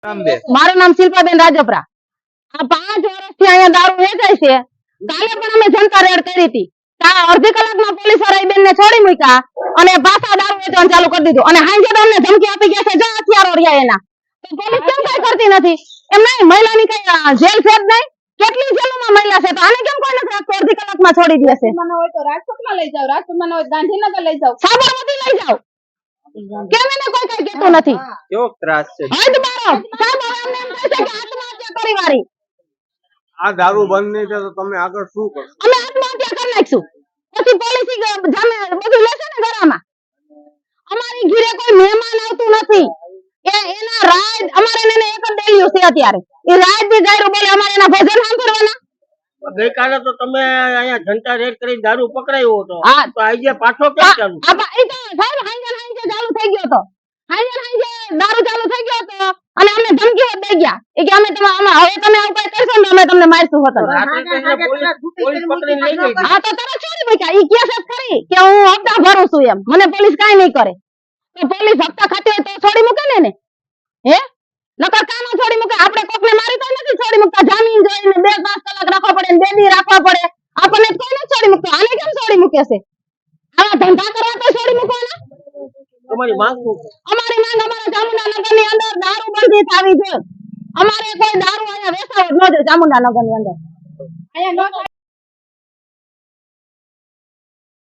મારું નામ શિલ્પાબેન રાજપરા। આ 5 વર્ષથી અહીંયા દારૂ વેચાય છે। કાલે પણ અમે જનતા રેડ કરી હતી। અડધી કલાકમાં પોલીસ વાળા બેન ને છોડી મૂક્યા અને પાછા દારૂ વેચવાનું ચાલુ કરી દીધું અને હાંજે અમને ધમકી આપી ગયા છે જો હથિયારો રહ્યા એના। તો પોલીસ કેમ કઈ કરતી નથી? એમ નહીં, મહિલાની કઈ જેલ છે જ નહીં? કેટલી જેલોમાં મહિલા છે તો આને કેમ કોઈ નથી રાખતું? અડધી કલાકમાં છોડી દે છે। હોય તો રાજકોટમાં લઈ જાવ, રાજકોટમાં હોય ગાંધીનગર લઈ જાવ, સાબરમતી લઈ જાવ, કેમ એને કોઈ કઈ કહેતું નથી? કેવો ત્રાસ છે? હદ બારો સાહેબ, અમને એમ કહે છે કે આત્મહત્યા કરી વાળી। આ દારૂ બંધ નહીં થાય તો તમે આગળ શું કરશો? અમે આત્મહત્યા કરી નાખશું, પછી પોલીસી જામે બધું લેશે ને ગળામાં। અમારી ઘરે કોઈ મહેમાન આવતું નથી, એના રાજ અમારે એને એક જ ડેલિયું છે અત્યારે, એ રાજ બી ગાયરું બોલે, અમારે એના ભજન સાંભળવાના। ગઈકાલે તો તમે અહીંયા જનતા રેડ કરી દારૂ પકડાયો હતો, હા, તો આજે પાછો કેમ ચાલુ? એ તો સાહેબ હાંજે ચાલુ થઈ ગયો હતો, હાંજે દારૂ ચાલુ થઈ ગયો હતો અને અમને ધમકીઓ દઈ ગયા કે અમે હવે તમે આવું કઈ કરશો ને અમે તમને મારશું હોતન। પોલીસ પકડીને લઈ ગઈ। હા, તો તરત છોડી મૂક્યા। ઈ કહે છે ખરી કે હું હપ્તા ભરું છું, એમ મને પોલીસ કાઈ નહીં કરે। તો પોલીસ હપ્તા ખાતી હોય તો છોડી મૂકે ને? હે નકર કાનો છોડી મૂકે? આપણે કોકને મારી તો નથી છોડી મૂકતા, જામીન જોઈને 2-5 કલાક રાખવા પડે ને 2 દી રાખવા પડે, આપણને કોઈ નથી છોડી મૂકતો। આને કેમ છોડી મૂકે છે? આવા ધંધા કરવા તો છોડી મૂકવાના। તમારી માંગ શું છે? અમારી માંગ અમારા ચામુંડાનગરની અંદર દારૂ બંધી થવી જોઈએ। અમારે કોઈ દારૂ અહીંયા વેચાવો જ ન જોઈએ ચામુંડાનગરની અંદર। અહીંયા